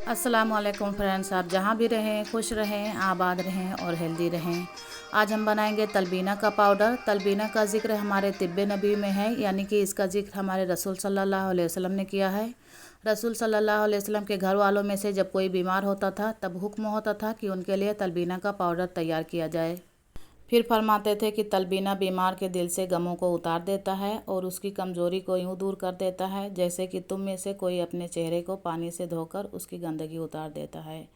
अस्सलामुअलैकुम फ्रेंड्स, आप जहाँ भी रहें खुश रहें, आबाद रहें और हेल्दी रहें। आज हम बनाएंगे तलबीना का पाउडर। तलबीना का ज़िक्र हमारे तिब्बे नबी में है, यानी कि इसका ज़िक्र हमारे रसूल सल्लल्लाहु अलैहि वसल्लम ने किया है। रसूल सल्लल्लाहु अलैहि वसल्लम के घर वालों में से जब कोई बीमार होता था तब हुक्म होता था कि उनके लिए तलबीना का पाउडर तैयार किया जाए। फिर फरमाते थे कि तलबीना बीमार के दिल से गमों को उतार देता है और उसकी कमज़ोरी को यूँ दूर कर देता है जैसे कि तुम में से कोई अपने चेहरे को पानी से धोकर उसकी गंदगी उतार देता है।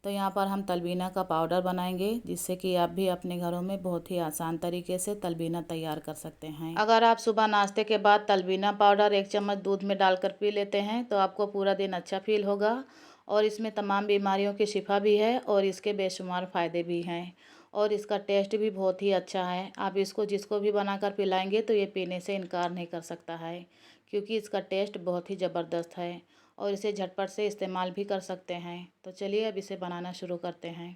तो यहाँ पर हम तलबीना का पाउडर बनाएंगे, जिससे कि आप भी अपने घरों में बहुत ही आसान तरीके से तलबीना तैयार कर सकते हैं। अगर आप सुबह नाश्ते के बाद तलबीना पाउडर 1 चम्मच दूध में डालकर पी लेते हैं तो आपको पूरा दिन अच्छा फील होगा और इसमें तमाम बीमारियों की शिफा भी है और इसके बेशुमार फ़ायदे भी हैं और इसका टेस्ट भी बहुत ही अच्छा है। आप इसको जिसको भी बनाकर पिलाएंगे तो ये पीने से इनकार नहीं कर सकता है, क्योंकि इसका टेस्ट बहुत ही ज़बरदस्त है और इसे झटपट से इस्तेमाल भी कर सकते हैं। तो चलिए अब इसे बनाना शुरू करते हैं।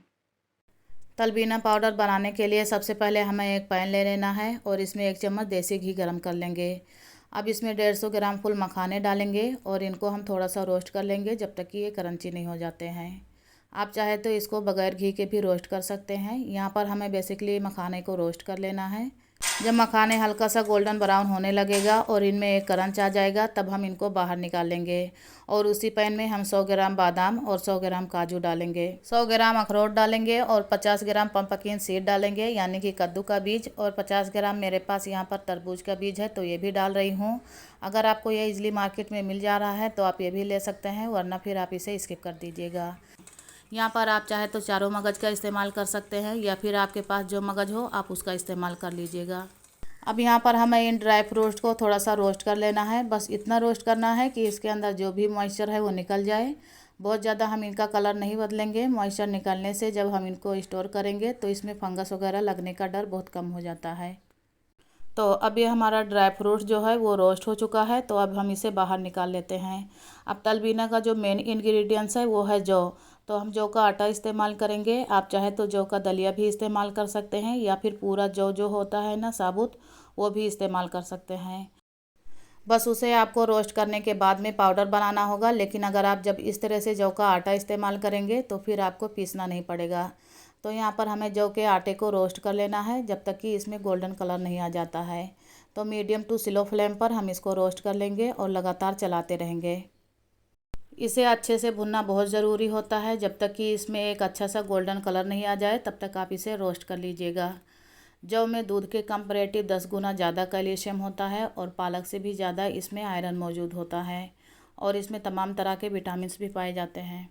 तलबीना पाउडर बनाने के लिए सबसे पहले हमें एक पैन ले लेना है और इसमें 1 चम्मच देसी घी गरम कर लेंगे। अब इसमें 150 ग्राम फुल मखाने डालेंगे और इनको हम थोड़ा सा रोस्ट कर लेंगे जब तक कि ये क्रंची नहीं हो जाते हैं। आप चाहे तो इसको बगैर घी के भी रोस्ट कर सकते हैं। यहाँ पर हमें बेसिकली मखाने को रोस्ट कर लेना है। जब मखाने हल्का सा गोल्डन ब्राउन होने लगेगा और इनमें एक क्रंच आ जाएगा तब हम इनको बाहर निकाल लेंगे और उसी पैन में हम 100 ग्राम बादाम और 100 ग्राम काजू डालेंगे, 100 ग्राम अखरोट डालेंगे और 50 ग्राम पंपकिन सीड डालेंगे, यानी कि कद्दू का बीज, और 50 ग्राम मेरे पास यहाँ पर तरबूज का बीज है तो ये भी डाल रही हूँ। अगर आपको ये इजली मार्केट में मिल जा रहा है तो आप ये भी ले सकते हैं, वरना फिर आप इसे स्किप कर दीजिएगा। यहाँ पर आप चाहे तो चारों मगज का इस्तेमाल कर सकते हैं या फिर आपके पास जो मगज हो आप उसका इस्तेमाल कर लीजिएगा। अब यहाँ पर हमें इन ड्राई फ्रूट्स को थोड़ा सा रोस्ट कर लेना है। बस इतना रोस्ट करना है कि इसके अंदर जो भी मॉइस्चर है वो निकल जाए। बहुत ज़्यादा हम इनका कलर नहीं बदलेंगे। मॉइस्चर निकलने से जब हम इनको स्टोर करेंगे तो इसमें फंगस वगैरह लगने का डर बहुत कम हो जाता है। तो अब ये हमारा ड्राई फ्रूट जो है वो रोस्ट हो चुका है, तो अब हम इसे बाहर निकाल लेते हैं। अब तलबीना का जो मेन इंग्रेडिएंट्स है वो है जौ। तो हम जौ का आटा इस्तेमाल करेंगे। आप चाहे तो जौ का दलिया भी इस्तेमाल कर सकते हैं या फिर पूरा जौ जो होता है ना साबुत, वो भी इस्तेमाल कर सकते हैं। बस उसे आपको रोस्ट करने के बाद में पाउडर बनाना होगा, लेकिन अगर आप जब इस तरह से जौ का आटा इस्तेमाल करेंगे तो फिर आपको पीसना नहीं पड़ेगा। तो यहाँ पर हमें जौ के आटे को रोस्ट कर लेना है जब तक कि इसमें गोल्डन कलर नहीं आ जाता है। तो मीडियम टू स्लो फ्लेम पर हम इसको रोस्ट कर लेंगे और लगातार चलाते रहेंगे। इसे अच्छे से भुनना बहुत ज़रूरी होता है। जब तक कि इसमें एक अच्छा सा गोल्डन कलर नहीं आ जाए तब तक आप इसे रोस्ट कर लीजिएगा। जौ में दूध के कंपैरेटिव 10 गुना ज़्यादा कैल्शियम होता है और पालक से भी ज़्यादा इसमें आयरन मौजूद होता है और इसमें तमाम तरह के विटामिन भी पाए जाते हैं।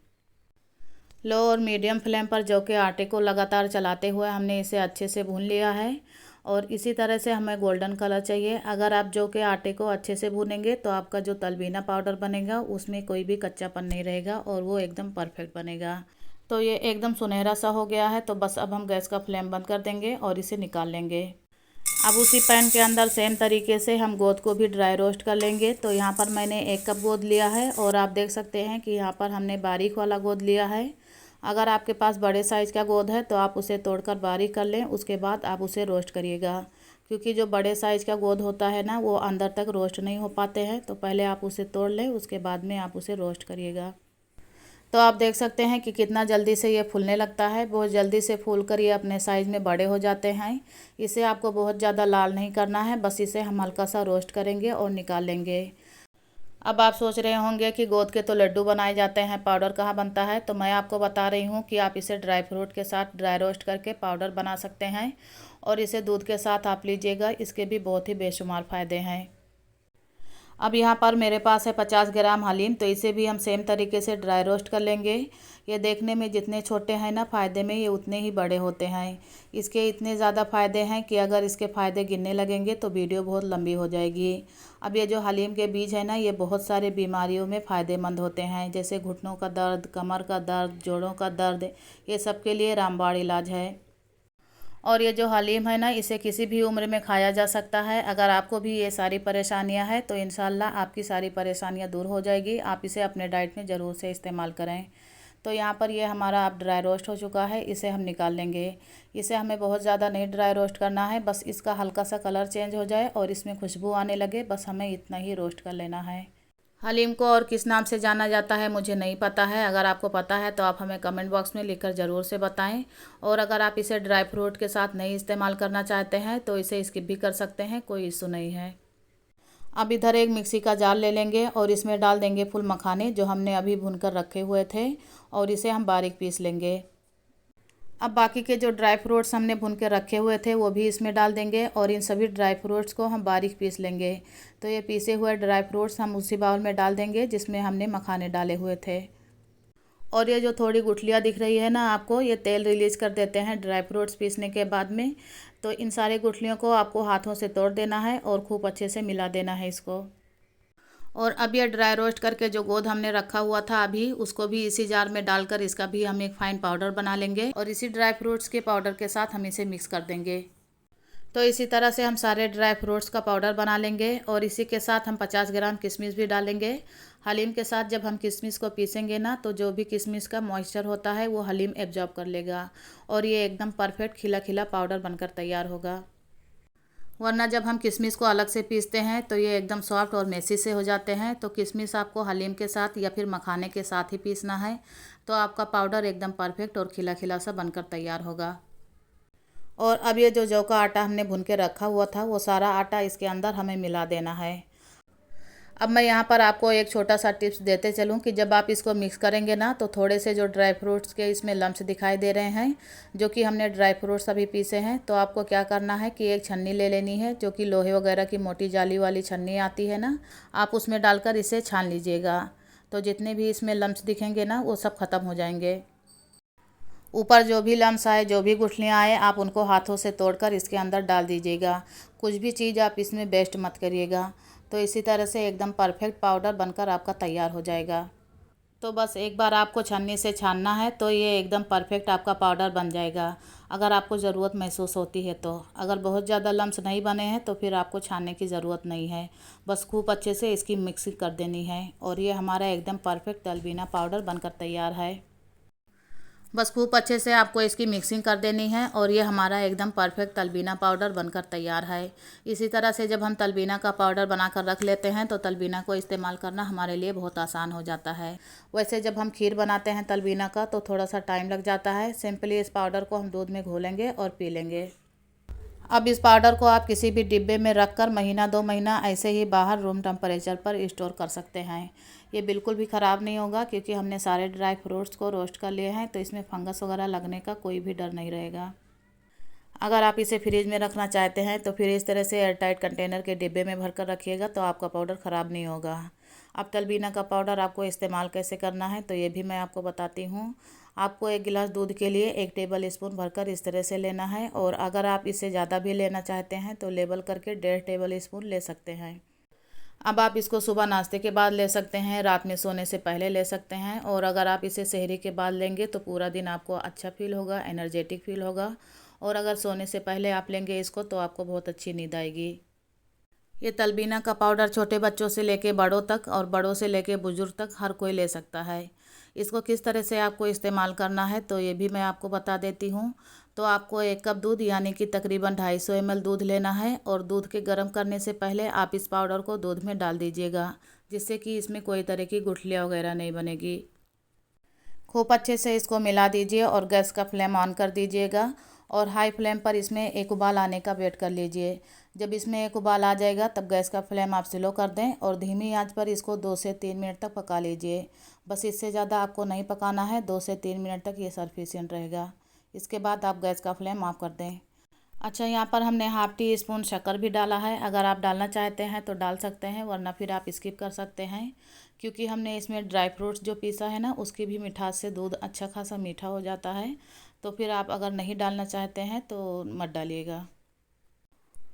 लो और मीडियम फ्लेम पर जौ के आटे को लगातार चलाते हुए हमने इसे अच्छे से भून लिया है और इसी तरह से हमें गोल्डन कलर चाहिए। अगर आप जौ के आटे को अच्छे से भूनेंगे तो आपका जो तलबीना पाउडर बनेगा उसमें कोई भी कच्चापन नहीं रहेगा और वो एकदम परफेक्ट बनेगा। तो ये एकदम सुनहरा सा हो गया है, तो बस अब हम गैस का फ्लेम बंद कर देंगे और इसे निकाल लेंगे। अब उसी पैन के अंदर सेम तरीके से हम गोंद को भी ड्राई रोस्ट कर लेंगे। तो यहाँ पर मैंने 1 कप गोंद लिया है और आप देख सकते हैं कि यहाँ पर हमने बारीक वाला गोंद लिया है। अगर आपके पास बड़े साइज़ का गोंद है तो आप उसे तोड़कर बारीक कर लें, उसके बाद आप उसे रोस्ट करिएगा, क्योंकि जो बड़े साइज़ का गोंद होता है ना वो अंदर तक रोस्ट नहीं हो पाते हैं। तो पहले आप उसे तोड़ लें, उसके बाद में आप उसे रोस्ट करिएगा। तो आप देख सकते हैं कि कितना जल्दी से ये फूलने लगता है। बहुत जल्दी से फूल कर ये अपने साइज़ में बड़े हो जाते हैं। इसे आपको बहुत ज़्यादा लाल नहीं करना है, बस इसे हम हल्का सा रोस्ट करेंगे और निकाल लेंगे। अब आप सोच रहे होंगे कि गोंद के तो लड्डू बनाए जाते हैं, पाउडर कहाँ बनता है। तो मैं आपको बता रही हूँ कि आप इसे ड्राई फ्रूट के साथ ड्राई रोस्ट करके पाउडर बना सकते हैं और इसे दूध के साथ आप लीजिएगा। इसके भी बहुत ही बेशुमार फ़ायदे हैं। अब यहाँ पर मेरे पास है 50 ग्राम हलीम, तो इसे भी हम सेम तरीके से ड्राई रोस्ट कर लेंगे। ये देखने में जितने छोटे हैं ना फ़ायदे में, ये उतने ही बड़े होते हैं। इसके इतने ज़्यादा फ़ायदे हैं कि अगर इसके फ़ायदे गिनने लगेंगे तो वीडियो बहुत लंबी हो जाएगी। अब ये जो हलीम के बीज है ना, ये बहुत सारे बीमारियों में फ़ायदेमंद होते हैं, जैसे घुटनों का दर्द, कमर का दर्द, जोड़ों का दर्द, ये सब के लिए रामबाण इलाज है। और ये जो हलीम है ना, इसे किसी भी उम्र में खाया जा सकता है। अगर आपको भी ये सारी परेशानियां हैं तो इंशाल्लाह आपकी सारी परेशानियां दूर हो जाएगी। आप इसे अपने डाइट में ज़रूर से इस्तेमाल करें। तो यहाँ पर ये हमारा अब ड्राई रोस्ट हो चुका है, इसे हम निकाल लेंगे। इसे हमें बहुत ज़्यादा नहीं ड्राई रोस्ट करना है, बस इसका हल्का सा कलर चेंज हो जाए और इसमें खुशबू आने लगे, बस हमें इतना ही रोस्ट कर लेना है। हलीम को और किस नाम से जाना जाता है मुझे नहीं पता है। अगर आपको पता है तो आप हमें कमेंट बॉक्स में लिखकर ज़रूर से बताएं। और अगर आप इसे ड्राई फ्रूट के साथ नहीं इस्तेमाल करना चाहते हैं तो इसे स्किप भी कर सकते हैं, कोई इशू नहीं है। अब इधर एक मिक्सी का जार ले लेंगे और इसमें डाल देंगे फुल मखाने जो हमने अभी भूनकर रखे हुए थे, और इसे हम बारीक पीस लेंगे। अब बाकी के जो ड्राई फ्रूट्स हमने भून के रखे हुए थे वो भी इसमें डाल देंगे और इन सभी ड्राई फ्रूट्स को हम बारीक पीस लेंगे। तो ये पीसे हुए ड्राई फ्रूट्स हम उसी बाउल में डाल देंगे जिसमें हमने मखाने डाले हुए थे। और ये जो थोड़ी गुठलियाँ दिख रही है ना आपको, ये तेल रिलीज़ कर देते हैं ड्राई फ्रूट्स पीसने के बाद में। तो इन सारे गुठलियों को आपको हाथों से तोड़ देना है और खूब अच्छे से मिला देना है इसको। और अब ये ड्राई रोस्ट करके जो गोंद हमने रखा हुआ था अभी, उसको भी इसी जार में डालकर इसका भी हम एक फाइन पाउडर बना लेंगे और इसी ड्राई फ्रूट्स के पाउडर के साथ हम इसे मिक्स कर देंगे। तो इसी तरह से हम सारे ड्राई फ्रूट्स का पाउडर बना लेंगे और इसी के साथ हम 50 ग्राम किशमिश भी डालेंगे। हलीम के साथ जब हम किशमिश को पीसेंगे ना, तो जो भी किशमिश का मॉइस्चर होता है वो हलीम एब्जॉर्ब कर लेगा और ये एकदम परफेक्ट खिला खिला पाउडर बनकर तैयार होगा। वरना जब हम किशमिश को अलग से पीसते हैं तो ये एकदम सॉफ्ट और मेसी से हो जाते हैं। तो किशमिश आपको हलीम के साथ या फिर मखाने के साथ ही पीसना है, तो आपका पाउडर एकदम परफेक्ट और खिला खिला सा बनकर तैयार होगा। और अब ये जो जौ का आटा हमने भून के रखा हुआ था वो सारा आटा इसके अंदर हमें मिला देना है। अब मैं यहाँ पर आपको एक छोटा सा टिप्स देते चलूँ कि जब आप इसको मिक्स करेंगे ना, तो थोड़े से जो ड्राई फ्रूट्स के इसमें लम्स दिखाई दे रहे हैं, जो कि हमने ड्राई फ्रूट्स अभी पीसे हैं, तो आपको क्या करना है कि एक छन्नी ले लेनी है, जो कि लोहे वगैरह की मोटी जाली वाली छन्नी आती है ना, आप उसमें डालकर इसे छान लीजिएगा। तो जितने भी इसमें लम्स दिखेंगे ना वो सब ख़त्म हो जाएंगे। ऊपर जो भी लम्स आए, जो भी गुठलियाँ आए, आप उनको हाथों से तोड़कर इसके अंदर डाल दीजिएगा। कुछ भी चीज़ आप इसमें वेस्ट मत करिएगा। तो इसी तरह से एकदम परफेक्ट पाउडर बनकर आपका तैयार हो जाएगा। तो बस एक बार आपको छन्नी से छानना है तो ये एकदम परफेक्ट आपका पाउडर बन जाएगा, अगर आपको ज़रूरत महसूस होती है तो। अगर बहुत ज़्यादा लम्स नहीं बने हैं तो फिर आपको छानने की ज़रूरत नहीं है, बस खूब अच्छे से इसकी मिक्सिंग कर देनी है और ये हमारा एकदम परफेक्ट तलबीना पाउडर बनकर तैयार है। बस खूब अच्छे से आपको इसकी मिक्सिंग कर देनी है और ये हमारा एकदम परफेक्ट तलबीना पाउडर बनकर तैयार है। इसी तरह से जब हम तलबीना का पाउडर बनाकर रख लेते हैं तो तलबीना को इस्तेमाल करना हमारे लिए बहुत आसान हो जाता है। वैसे जब हम खीर बनाते हैं तलबीना का तो थोड़ा सा टाइम लग जाता है। सिंपली इस पाउडर को हम दूध में घोलेंगे और पी लेंगे। अब इस पाउडर को आप किसी भी डिब्बे में रख कर महीना 2 महीना ऐसे ही बाहर रूम टेम्परेचर पर स्टोर कर सकते हैं। ये बिल्कुल भी ख़राब नहीं होगा क्योंकि हमने सारे ड्राई फ्रूट्स को रोस्ट कर लिए हैं, तो इसमें फंगस वगैरह लगने का कोई भी डर नहीं रहेगा। अगर आप इसे फ्रिज में रखना चाहते हैं तो फिर इस तरह से एयरटाइट कंटेनर के डिब्बे में भर कर रखिएगा, तो आपका पाउडर ख़राब नहीं होगा। अब तलबीना का पाउडर आपको इस्तेमाल कैसे करना है तो ये भी मैं आपको बताती हूँ। आपको 1 गिलास दूध के लिए 1 टेबल स्पून भरकर इस तरह से लेना है, और अगर आप इससे ज़्यादा भी लेना चाहते हैं तो लेबल करके 1.5 टेबल स्पून ले सकते हैं। अब आप इसको सुबह नाश्ते के बाद ले सकते हैं, रात में सोने से पहले ले सकते हैं, और अगर आप इसे सेहरी के बाद लेंगे तो पूरा दिन आपको अच्छा फील होगा, एनर्जेटिक फील होगा। और अगर सोने से पहले आप लेंगे इसको तो आपको बहुत अच्छी नींद आएगी। ये तलबीना का पाउडर छोटे बच्चों से लेके बड़ों तक और बड़ों से लेके बुजुर्ग तक हर कोई ले सकता है। इसको किस तरह से आपको इस्तेमाल करना है तो ये भी मैं आपको बता देती हूँ। तो आपको 1 कप दूध यानी कि तकरीबन 250 ml दूध लेना है, और दूध के गर्म करने से पहले आप इस पाउडर को दूध में डाल दीजिएगा, जिससे कि इसमें कोई तरह की गुठलियाँ वगैरह नहीं बनेगी। खूब अच्छे से इसको मिला दीजिए और गैस का फ्लेम ऑन कर दीजिएगा, और हाई फ्लेम पर इसमें एक उबाल आने का वेट कर लीजिए। जब इसमें एक उबाल आ जाएगा तब गैस का फ्लेम आप स्लो कर दें और धीमी आंच पर इसको 2 से 3 मिनट तक पका लीजिए। बस इससे ज़्यादा आपको नहीं पकाना है, 2 से 3 मिनट तक ये सफिशिएंट रहेगा। इसके बाद आप गैस का फ्लेम ऑफ कर दें। अच्छा, यहाँ पर हमने हाफ़ टी स्पून शक्कर भी डाला है। अगर आप डालना चाहते हैं तो डाल सकते हैं, वरना फिर आप स्किप कर सकते हैं, क्योंकि हमने इसमें ड्राई फ्रूट्स जो पीसा है ना उसकी भी मिठास से दूध अच्छा खासा मीठा हो जाता है। तो फिर आप अगर नहीं डालना चाहते हैं तो मत डालिएगा।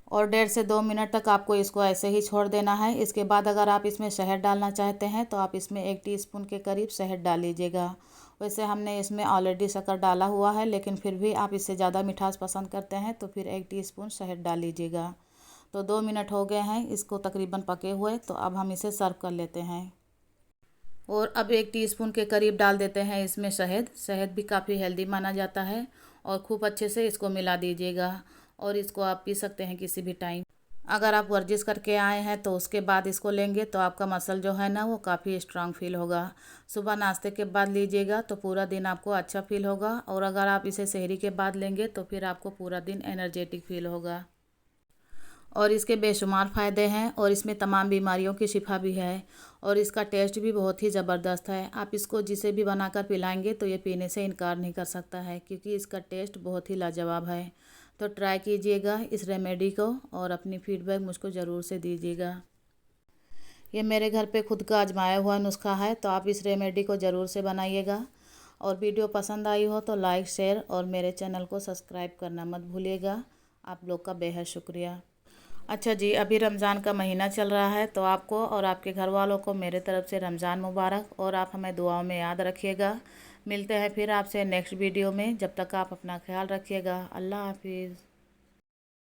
और 1.5 से 2 मिनट तक आपको इसको ऐसे ही छोड़ देना है। इसके बाद अगर आप इसमें शहद डालना चाहते हैं तो आप इसमें 1 टीस्पून के करीब शहद डाल लीजिएगा। वैसे हमने इसमें ऑलरेडी शक्कर डाला हुआ है, लेकिन फिर भी आप इससे ज़्यादा मिठास पसंद करते हैं तो फिर 1 टीस्पून शहद डाल लीजिएगा। तो 2 मिनट हो गए हैं इसको तकरीबन पके हुए, तो अब हम इसे सर्व कर लेते हैं। और अब 1 टीस्पून के करीब डाल देते हैं इसमें शहद। शहद भी काफ़ी हेल्दी माना जाता है, और खूब अच्छे से इसको मिला दीजिएगा, और इसको आप पी सकते हैं किसी भी टाइम। अगर आप वर्जिश करके आए हैं तो उसके बाद इसको लेंगे तो आपका मसल जो है ना वो काफ़ी स्ट्रांग फील होगा। सुबह नाश्ते के बाद लीजिएगा तो पूरा दिन आपको अच्छा फील होगा, और अगर आप इसे सेहरी के बाद लेंगे तो फिर आपको पूरा दिन एनर्जेटिक फील होगा। और इसके बेशुमार फ़ायदे हैं और इसमें तमाम बीमारियों की शिफा भी है, और इसका टेस्ट भी बहुत ही ज़बरदस्त है। आप इसको जिसे भी बनाकर पिलाएंगे तो ये पीने से इनकार नहीं कर सकता है, क्योंकि इसका टेस्ट बहुत ही लाजवाब है। तो ट्राई कीजिएगा इस रेमेडी को और अपनी फीडबैक मुझको ज़रूर से दीजिएगा। ये मेरे घर पे खुद का आजमाया हुआ नुस्खा है, तो आप इस रेमेडी को ज़रूर से बनाइएगा। और वीडियो पसंद आई हो तो लाइक, शेयर और मेरे चैनल को सब्सक्राइब करना मत भूलिएगा। आप लोग का बेहद शुक्रिया। अच्छा जी, अभी रमज़ान का महीना चल रहा है, तो आपको और आपके घर वालों को मेरे तरफ़ से रमज़ान मुबारक, और आप हमें दुआओं में याद रखिएगा। मिलते हैं फिर आपसे नेक्स्ट वीडियो में। जब तक आप अपना ख्याल रखिएगा। अल्लाह हाफिज़।